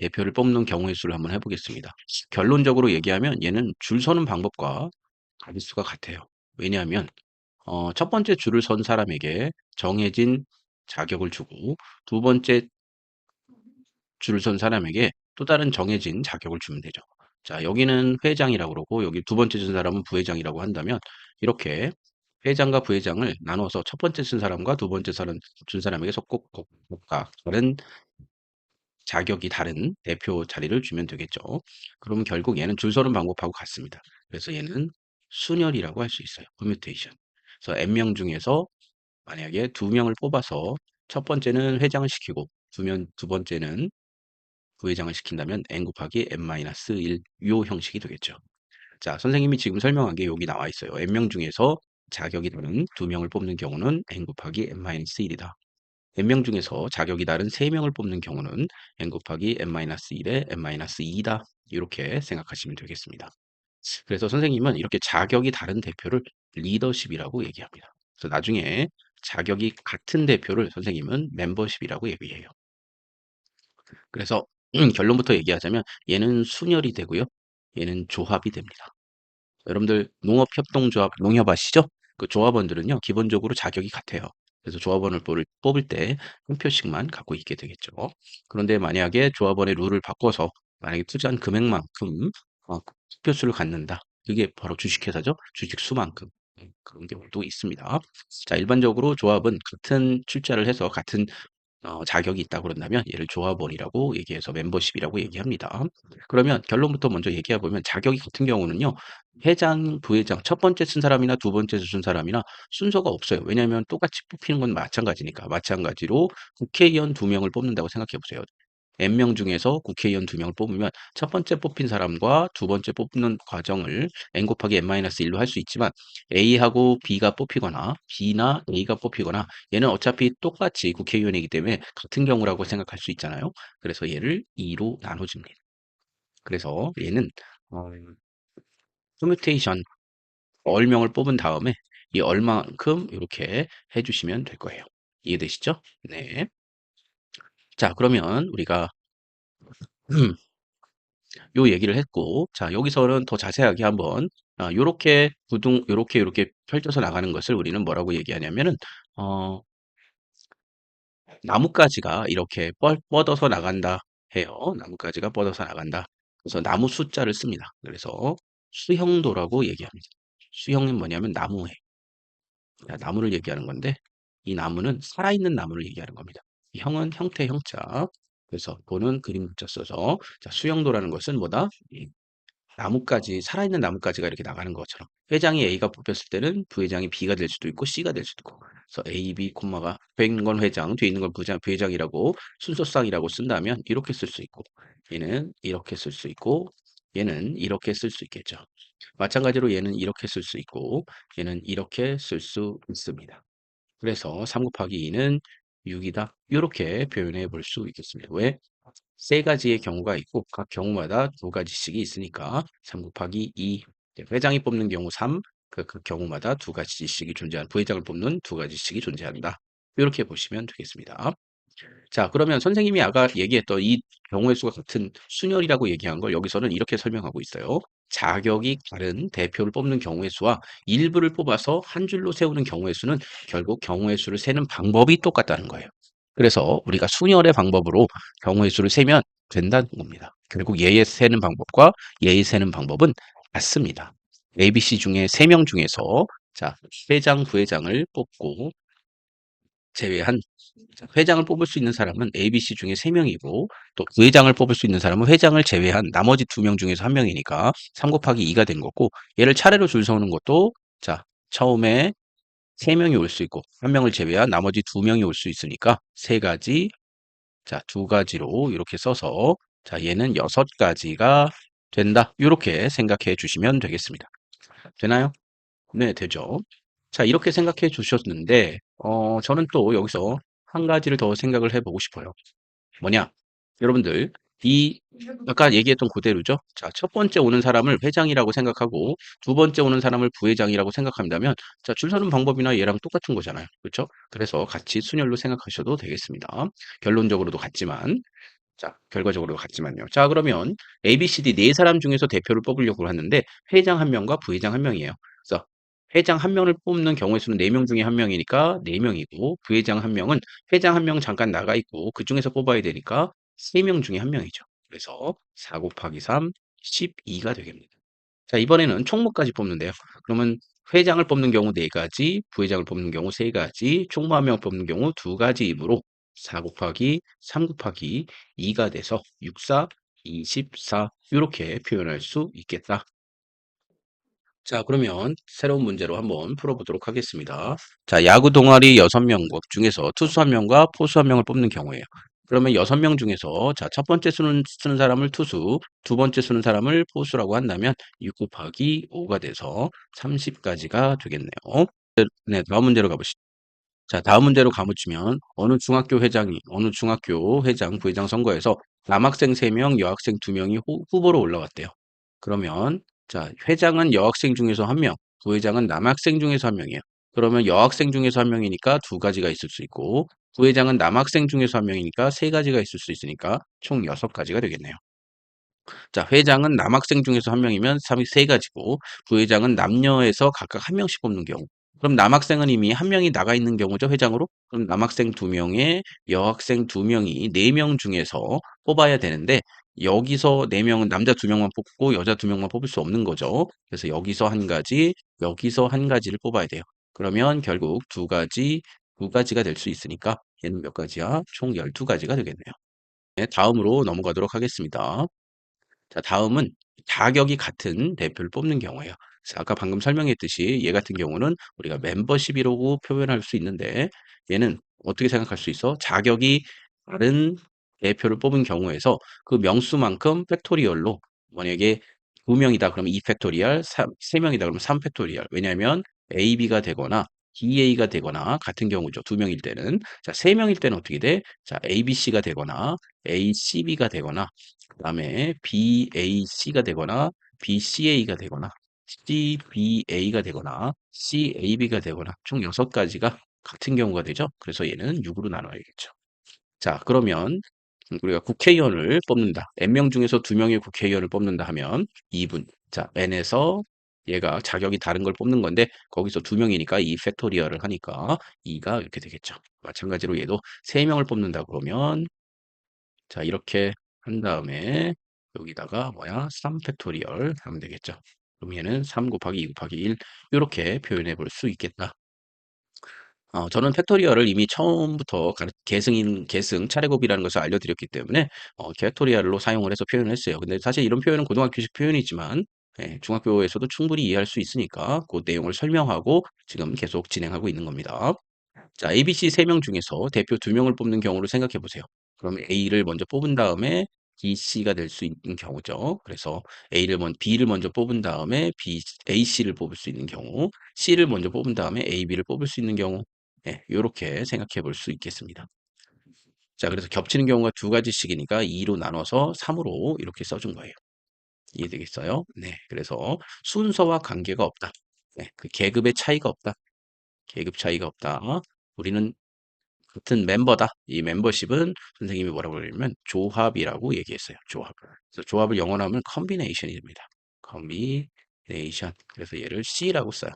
대표를 뽑는 경우의 수를 한번 해보겠습니다. 결론적으로 얘기하면 얘는 줄 서는 방법과 가짓수가 같아요. 왜냐하면 첫 번째 줄을 선 사람에게 정해진 자격을 주고 두 번째 줄을 선 사람에게 또 다른 정해진 자격을 주면 되죠. 자, 여기는 회장이라고 그러고 여기 두 번째 쓴 사람은 부회장이라고 한다면 이렇게 회장과 부회장을 나눠서 첫 번째 쓴 사람과 두 번째 준 사람에게 각각 다른 자격이 다른 대표 자리를 주면 되겠죠. 그러면 결국 얘는 줄 서는 방법하고 같습니다. 그래서 얘는 순혈이라고 할 수 있어요. 퍼뮤테이션. 그래서 n명 중에서 만약에 두 명을 뽑아서 첫 번째는 회장을 시키고 두 번째는 부회장을 시킨다면 n 곱하기 n-1 요 형식이 되겠죠. 자, 선생님이 지금 설명한 게 여기 나와 있어요. n명 중에서 자격이 다른 두 명을 뽑는 경우는 n 곱하기 n-1이다. n명 중에서 자격이 다른 세명을 뽑는 경우는 n 곱하기 n-1에 n-2다. 이렇게 생각하시면 되겠습니다. 그래서 선생님은 이렇게 자격이 다른 대표를 리더십이라고 얘기합니다. 그래서 나중에 자격이 같은 대표를 선생님은 멤버십이라고 얘기해요. 그래서 결론부터 얘기하자면 얘는 순혈이 되고요. 얘는 조합이 됩니다. 여러분들 농업협동조합 농협 아시죠? 그 조합원들은요 기본적으로 자격이 같아요. 그래서 조합원을 뽑을 때 한 표씩만 갖고 있게 되겠죠. 그런데 만약에 조합원의 룰을 바꿔서 만약에 투자한 금액만큼 투표수를 갖는다. 그게 바로 주식회사죠. 주식수만큼. 그런 경우도 있습니다. 자, 일반적으로 조합은 같은 출자를 해서 같은 자격이 있다고 그런다면 얘를 조합원이라고 얘기해서 멤버십이라고 얘기합니다. 그러면 결론부터 먼저 얘기해 보면 자격이 같은 경우는요. 회장, 부회장 첫 번째 쓴 사람이나 두 번째 쓴 사람이나 순서가 없어요. 왜냐하면 똑같이 뽑히는 건 마찬가지니까. 마찬가지로 국회의원 두 명을 뽑는다고 생각해 보세요. n명 중에서 국회의원 두 명을 뽑으면 첫 번째 뽑힌 사람과 두 번째 뽑는 과정을 n 곱하기 n-1로 할 수 있지만 A하고 B가 뽑히거나 B나 A가 뽑히거나 얘는 어차피 똑같이 국회의원이기 때문에 같은 경우라고 생각할 수 있잖아요. 그래서 얘를 2로 나눠줍니다. 그래서 얘는 퍼뮤테이션 얼명을 뽑은 다음에 이 얼만큼 이렇게 해주시면 될 거예요. 이해되시죠? 네. 자, 그러면 우리가 요 얘기를 했고, 자, 여기서는 더 자세하게 한번, 요렇게 펼쳐서 나가는 것을 우리는 뭐라고 얘기하냐면은, 어, 나뭇가지가 이렇게 뻗어서 나간다 해요. 나뭇가지가 뻗어서 나간다. 그래서 나무 숫자를 씁니다. 그래서 수형도라고 얘기합니다. 수형은 뭐냐면 나무에, 나무를 얘기하는 건데, 이 나무는 살아있는 나무를 얘기하는 겁니다. 이 형은 형태 형자. 그래서 도는 그림 문자 써서, 자, 수형도라는 것은 뭐다? 나뭇가지, 살아있는 나뭇가지가 이렇게 나가는 것처럼 회장이 A가 뽑혔을 때는 부회장이 B가 될 수도 있고 C가 될 수도 있고 그래서 A, B, 콤마가 앞에 있는 건 회장, 뒤에 있는 건 부회장이라고 순서상이라고 쓴다면 이렇게 쓸 수 있고 얘는 이렇게 쓸 수 있고 얘는 이렇게 쓸 수 있겠죠. 마찬가지로 얘는 이렇게 쓸 수 있고 얘는 이렇게 쓸 수 있습니다. 그래서 3 곱하기 2는 6이다. 이렇게 표현해 볼 수 있겠습니다. 왜? 세 가지의 경우가 있고 각 경우마다 두 가지씩이 있으니까 3 곱하기 2 회장이 뽑는 경우 3, 그 경우마다 두 가지씩이 존재하는 부회장을 뽑는 두 가지씩이 존재한다. 이렇게 보시면 되겠습니다. 자, 그러면 선생님이 아까 얘기했던 이 경우의 수가 같은 순열이라고 얘기한 걸 여기서는 이렇게 설명하고 있어요. 자격이 다른 대표를 뽑는 경우의 수와 일부를 뽑아서 한 줄로 세우는 경우의 수는 결국 경우의 수를 세는 방법이 똑같다는 거예요. 그래서 우리가 순열의 방법으로 경우의 수를 세면 된다는 겁니다. 결국 얘의 세는 방법과 얘의 세는 방법은 같습니다. ABC 중에 3명 중에서 자, 회장, 부회장을 뽑고 제외한 회장을 뽑을 수 있는 사람은 ABC 중에 3명이고 또 부회장을 뽑을 수 있는 사람은 회장을 제외한 나머지 2명 중에서 1명이니까 3 곱하기 2가 된 거고 얘를 차례로 줄 서는 것도 자 처음에 3명이 올 수 있고 1명을 제외한 나머지 2명이 올 수 있으니까 3가지 자 2가지로 이렇게 써서 자 얘는 6가지가 된다. 이렇게 생각해 주시면 되겠습니다. 되나요? 네, 되죠. 자, 이렇게 생각해 주셨는데, 저는 또 여기서 한 가지를 더 생각을 해보고 싶어요. 뭐냐? 여러분들, 아까 얘기했던 그대로죠? 자, 첫 번째 오는 사람을 회장이라고 생각하고, 두 번째 오는 사람을 부회장이라고 생각한다면, 자, 줄 서는 방법이나 얘랑 똑같은 거잖아요. 그렇죠? 그래서 같이 순열로 생각하셔도 되겠습니다. 결론적으로도 같지만. 자, 결과적으로 같지만요. 자, 그러면 ABCD 네 사람 중에서 대표를 뽑으려고 하는데 회장 한 명과 부회장 한 명이에요. 그래서 회장 한 명을 뽑는 경우의 수는 4명 중에 한 명이니까 4명이고 부회장 한 명은 회장 한 명 잠깐 나가 있고 그중에서 뽑아야 되니까 3명 중에 한 명이죠. 그래서 4 곱하기 3, 12가 되겠습니다. 자, 이번에는 총무까지 뽑는데요. 그러면 회장을 뽑는 경우 4가지, 부회장을 뽑는 경우 3가지, 총무 한 명 뽑는 경우 2가지이므로 4 곱하기 3 곱하기 2가 돼서 6, 4, 24 이렇게 표현할 수 있겠다. 자, 그러면 새로운 문제로 한번 풀어보도록 하겠습니다. 자, 야구 동아리 6명 중에서 투수 한 명과 포수 한 명을 뽑는 경우에요. 그러면 6명 중에서 자, 첫 번째 쓰는 사람을 투수, 두 번째 쓰는 사람을 포수라고 한다면 6 곱하기 5가 돼서 30까지가 되겠네요. 네, 다음 문제로 가보시죠. 자, 다음 문제로 가보시면 어느 중학교 회장, 부회장 선거에서 남학생 3명, 여학생 2명이 후보로 올라왔대요. 그러면 자, 회장은 여학생 중에서 한 명, 부회장은 남학생 중에서 한 명이에요. 그러면 여학생 중에서 한 명이니까 2가지가 있을 수 있고 부회장은 남학생 중에서 한 명이니까 3가지가 있을 수 있으니까 총 6가지가 되겠네요. 자, 회장은 남학생 중에서 한 명이면 3가지고 부회장은 남녀에서 각각 한 명씩 뽑는 경우. 그럼 남학생은 이미 한 명이 나가 있는 경우죠, 회장으로. 그럼 남학생 2명에 여학생 2명이 4명 중에서 뽑아야 되는데 여기서 4명은 남자 2명만 뽑고 여자 2명만 뽑을 수 없는 거죠. 그래서 여기서 한 가지, 여기서 한 가지를 뽑아야 돼요. 그러면 결국 2가지, 2가지가 될 수 있으니까 얘는 몇 가지야? 총 12가지가 되겠네요. 네, 다음으로 넘어가도록 하겠습니다. 자, 다음은 자격이 같은 대표를 뽑는 경우예요. 그래서 아까 방금 설명했듯이 얘 같은 경우는 우리가 멤버십이라고 표현할 수 있는데 얘는 어떻게 생각할 수 있어? 자격이 다른 대표를 뽑은 경우에서 그 명수만큼 팩토리얼로 만약에 2명이다 그러면 2 팩토리얼, 3명이다 그러면 3 팩토리얼. 왜냐하면 AB가 되거나 DA가 되거나 같은 경우죠. 2명일 때는. 자, 3명일 때는 어떻게 돼? 자, ABC가 되거나 ACB가 되거나 그다음에 BAC가 되거나 BCA가 되거나 CBA가 되거나 CAB가 되거나 총 6가지가 같은 경우가 되죠. 그래서 얘는 6으로 나눠야겠죠. 자, 그러면 우리가 국회의원을 뽑는다. N명 중에서 2명의 국회의원을 뽑는다 하면 2분. 자, N에서 얘가 자격이 다른 걸 뽑는 건데 거기서 2명이니까 2 팩토리얼을 하니까 2가 이렇게 되겠죠. 마찬가지로 얘도 3명을 뽑는다 그러면 자, 이렇게 한 다음에 여기다가 뭐야? 3 팩토리얼 하면 되겠죠. 그럼 얘는 3 곱하기 2 곱하기 1 이렇게 표현해 볼 수 있겠다. 저는 팩토리얼을 이미 처음부터 계승, 차례곱이라는 것을 알려드렸기 때문에 팩토리얼로 사용을 해서 표현을 했어요. 근데 사실 이런 표현은 고등학교식 표현이지만 예, 중학교에서도 충분히 이해할 수 있으니까 그 내용을 설명하고 지금 계속 진행하고 있는 겁니다. 자, ABC 3명 중에서 대표 2명을 뽑는 경우를 생각해 보세요. 그럼 A를 먼저 뽑은 다음에 BC가 될 수 있는 경우죠. 그래서 B를 먼저 뽑은 다음에 AC를 뽑을 수 있는 경우, C를 먼저 뽑은 다음에 AB를 뽑을 수 있는 경우, 네, 이렇게 생각해 볼 수 있겠습니다. 자, 그래서 겹치는 경우가 2가지씩이니까 2로 나눠서 3으로 이렇게 써준 거예요. 이해되겠어요? 네, 그래서 순서와 관계가 없다. 네, 그 계급의 차이가 없다. 계급 차이가 없다. 우리는 같은 멤버다. 이 멤버십은 선생님이 뭐라고 그러냐면 조합이라고 얘기했어요. 조합. 그래서 조합을 영어로 하면 컨비네이션이 됩니다. 컨비네이션. 그래서 얘를 C라고 써요.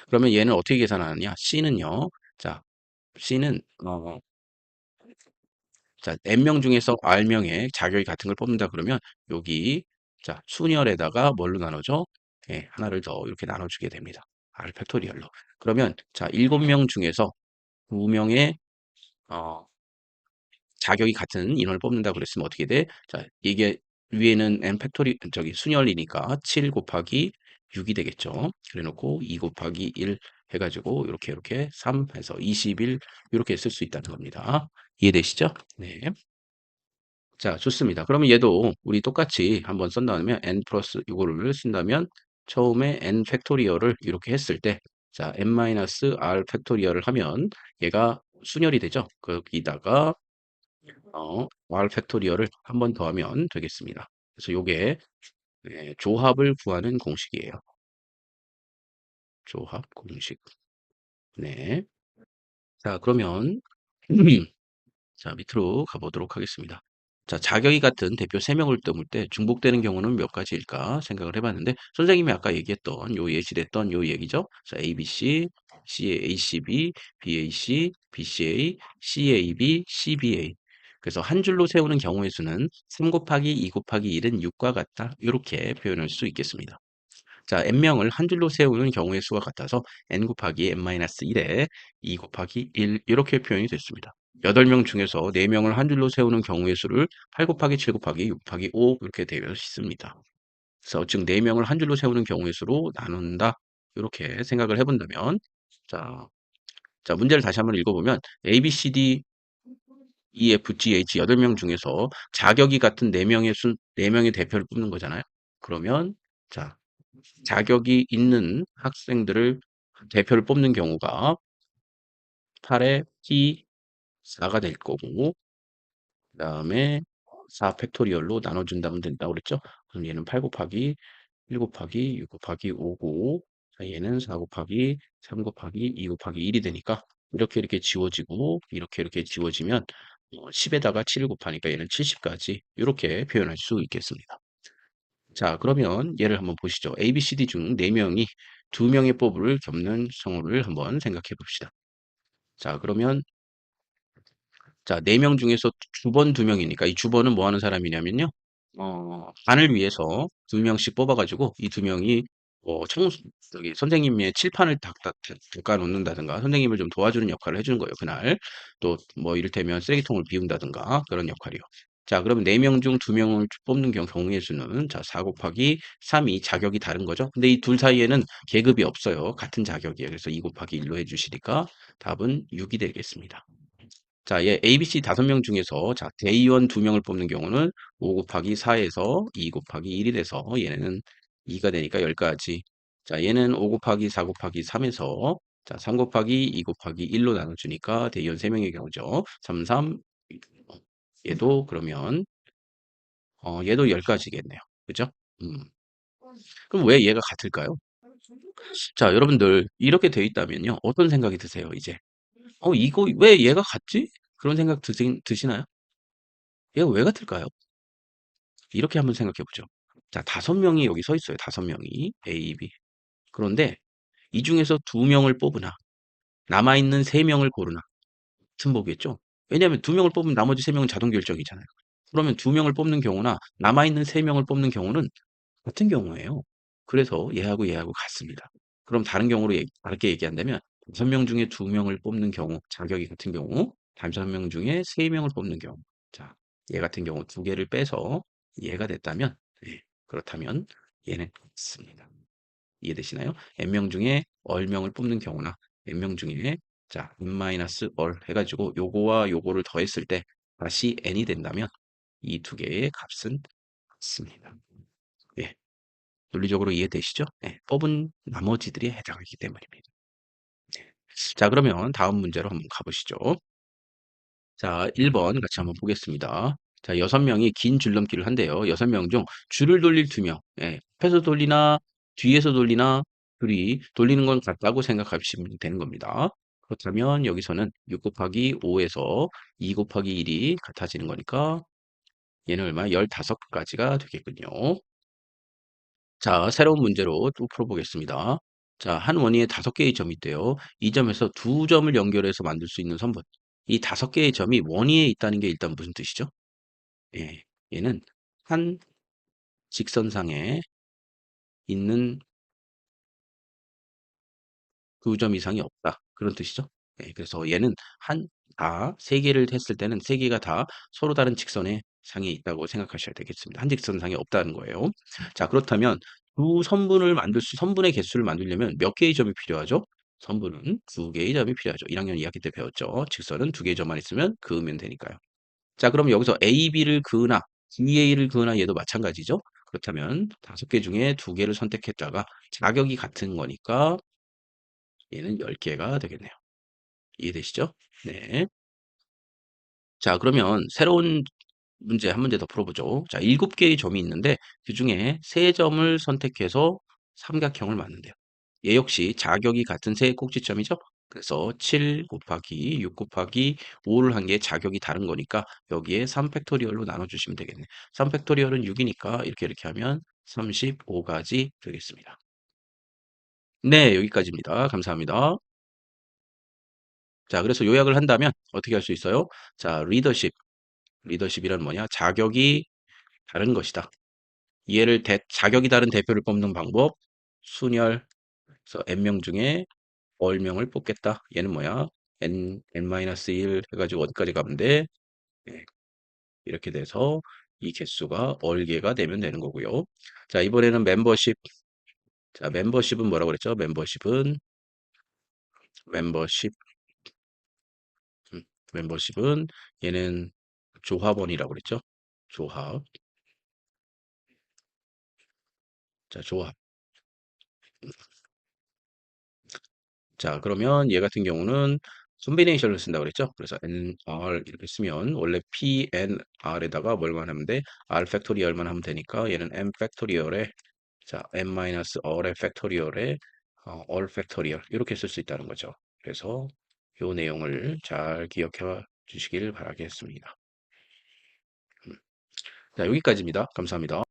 그러면 얘는 어떻게 계산하느냐? C는요. 자, C는 자, N명 중에서 R명의 자격이 같은 걸 뽑는다 그러면 여기 자, 순열에다가 뭘로 나누죠? 예, 하나를 더 이렇게 나눠주게 됩니다. R 팩토리얼로. 그러면 자, 7명 중에서 2명의 자격이 같은 인원을 뽑는다 그랬으면 어떻게 돼? 자, 이게 위에는 n 팩토리 저기 순열이니까 7 곱하기 6이 되겠죠. 그래 놓고 2 곱하기 1 해가지고 이렇게 3 해서 21 이렇게 쓸 수 있다는 겁니다. 이해되시죠? 네. 자, 좋습니다. 그러면 얘도 우리 똑같이 한번 쓴다면 n 플러스 이거를 쓴다면 처음에 n 팩토리얼을 이렇게 했을 때 자, n 마이너스 r 팩토리얼을 하면 얘가 순열이 되죠. 거기다가 R 팩토리얼을 한 번 더 하면 되겠습니다. 그래서 요게 네, 조합을 구하는 공식이에요. 조합 공식. 네. 자, 그러면 자, 밑으로 가보도록 하겠습니다. 자, 자격이 같은 대표 3명을 떠물 때 중복되는 경우는 몇 가지일까 생각을 해봤는데 선생님이 아까 얘기했던 요 예시됐던 요 얘기죠. 자, ABC, ACB, BAC, BCA, CAB, CBA. 그래서 한 줄로 세우는 경우의 수는 3 곱하기 2 곱하기 1은 6과 같다. 이렇게 표현할 수 있겠습니다. 자, n명을 한 줄로 세우는 경우의 수가 같아서 n 곱하기 n-1에 2 곱하기 1 이렇게 표현이 됐습니다. 8명 중에서 4명을 한 줄로 세우는 경우의 수를 8 곱하기 7 곱하기 6 곱하기 5 이렇게 되어 있습니다. 그래서 즉 4명을 한 줄로 세우는 경우의 수로 나눈다. 이렇게 생각을 해본다면 자, 자 문제를 다시 한번 읽어보면 A, B, C, D, E, F, G, H 8명 중에서 자격이 같은 4명의 대표를 뽑는 거잖아요. 그러면 자 자격이 있는 학생들을 대표를 뽑는 경우가 8의 P4가 될 거고 그다음에 4 팩토리얼로 나눠준다면 된다고 그랬죠? 그럼 얘는 8 곱하기 1 곱하기 6 곱하기 5고 자, 얘는 4 곱하기 3 곱하기 2 곱하기 1이 되니까 이렇게 지워지고 이렇게 지워지면 10에다가 7을 곱하니까 얘는 70까지 이렇게 표현할 수 있겠습니다. 자, 그러면 얘를 한번 보시죠. A, B, C, D 중 4명이 2명의 뽀을 겪는 경우를 한번 생각해 봅시다. 자, 그러면 자, 4명 중에서 주번 2명이니까 이 주번은 뭐 하는 사람이냐면요. 반을 위해서 2명씩 뽑아가지고 이 2명이 저기 선생님의 칠판을 닦아 놓는다든가 선생님을 좀 도와주는 역할을 해주는 거예요. 그날 또 뭐 이를테면 쓰레기통을 비운다든가 그런 역할이요. 자, 그러면 4명 중 2명을 뽑는 경우의 수는 자, 4 곱하기 3이 자격이 다른 거죠. 근데 이 둘 사이에는 계급이 없어요. 같은 자격이에요. 그래서 2 곱하기 1로 해주시니까 답은 6이 되겠습니다. 자, 얘 ABC 5명 중에서 자, 대의원 2명을 뽑는 경우는 5 곱하기 4에서 2 곱하기 1이 돼서 얘는 2가 되니까 10가지. 자, 얘는 5 곱하기 4 곱하기 3에서 자, 3 곱하기 2 곱하기 1로 나눠주니까 대의원 3명의 경우죠. 3, 3. 얘도 그러면 얘도 10가지겠네요. 그죠? 음. 그럼 왜 얘가 같을까요? 자, 여러분들 이렇게 돼 있다면요. 어떤 생각이 드세요, 이제? 이거 왜 얘가 같지? 그런 생각 드시나요? 얘가 왜 같을까요? 이렇게 한번 생각해 보죠. 자, 5명이 여기 서 있어요. 5명이 A, B. 그런데 이 중에서 2명을 뽑으나 남아있는 3명을 고르나 같은 법이겠죠. 왜냐하면 2명을 뽑으면 나머지 3명은 자동 결정이잖아요. 그러면 2명을 뽑는 경우나 남아있는 3명을 뽑는 경우는 같은 경우예요. 그래서 얘하고 같습니다. 그럼 다른 경우로 다르게 얘기한다면 5명 중에 2명을 뽑는 경우, 자격이 같은 경우, 5명 중에 3명을 뽑는 경우. 자, 얘 같은 경우 2개를 빼서 얘가 됐다면, 그렇다면 얘는 같습니다. 이해되시나요? n명 중에 얼명을 뽑는 경우나 n명 중에 자, n-얼 해가지고 요거와 요거를 더했을 때 다시 n이 된다면 이 두 개의 값은 같습니다. 예. 논리적으로 이해되시죠? 네, 뽑은 나머지들이 해당하기 때문입니다. 네. 자, 그러면 다음 문제로 한번 가보시죠. 자, 1번 같이 한번 보겠습니다. 자, 6명이 긴 줄넘기를 한대요. 6명 중 줄을 돌릴 2명. 예, 앞에서 돌리나 뒤에서 돌리나 둘이 돌리는 건 같다고 생각하시면 되는 겁니다. 그렇다면 여기서는 6 곱하기 5에서 2 곱하기 1이 같아지는 거니까 얘는 얼마? 15가지가 되겠군요. 자, 새로운 문제로 또 풀어보겠습니다. 자, 한 원위에 5개의 점이 있대요. 이 점에서 2점을 연결해서 만들 수 있는 선분. 이 5개의 점이 원위에 있다는 게 일단 무슨 뜻이죠? 예, 얘는 한 직선상에 있는 2점 이상이 없다. 그런 뜻이죠. 예, 그래서 얘는 다 3개를 했을 때는 3개가 다 서로 다른 직선의 상에 있다고 생각하셔야 되겠습니다. 한 직선상에 없다는 거예요. 자, 그렇다면 선분의 개수를 만들려면 몇 개의 점이 필요하죠? 선분은 2개의 점이 필요하죠. 1학년 2학기 때 배웠죠. 직선은 2개의 점만 있으면 그으면 되니까요. 자, 그럼 여기서 A, B를 그으나 DA를 그으나 얘도 마찬가지죠. 그렇다면 5개 중에 2개를 선택했다가 자격이 같은 거니까 얘는 10개가 되겠네요. 이해되시죠? 네. 자, 그러면 새로운 문제 한 문제 더 풀어보죠. 자, 7개의 점이 있는데 그중에 3점을 선택해서 삼각형을 만든대요. 얘 역시 자격이 같은 세 꼭지점이죠. 그래서 7 곱하기 6 곱하기 5를 한 게 자격이 다른 거니까 여기에 3팩토리얼로 나눠주시면 되겠네. 3팩토리얼은 6이니까 이렇게 하면 35가지 되겠습니다. 네, 여기까지입니다. 감사합니다. 자, 그래서 요약을 한다면 어떻게 할 수 있어요? 자, 리더십. 리더십이란 뭐냐? 자격이 다른 것이다. 얘를 자격이 다른 대표를 뽑는 방법. 순열. 그래서 n명 중에 월명을 뽑겠다. 얘는 뭐야? n-1 해가지고 어디까지 가면 돼? 네, 이렇게 돼서 이 개수가 얼개가 되면 되는 거고요. 자, 이번에는 멤버십. 자, 멤버십은 뭐라고 그랬죠? 멤버십, 음, 멤버십은 얘는 조합원이라고 그랬죠? 조합. 자, 조합. 자, 그러면 얘 같은 경우는 콤비네이션을 쓴다고 그랬죠? 그래서 nr 이렇게 쓰면 원래 pnr에다가 뭘만 하면 돼? r 팩토리얼만 하면 되니까 얘는 m 팩토리얼에 자, n-r의 팩토리얼에 all 팩토리얼 이렇게 쓸 수 있다는 거죠. 그래서 요 내용을 잘 기억해 주시길 바라겠습니다. 자, 여기까지입니다. 감사합니다.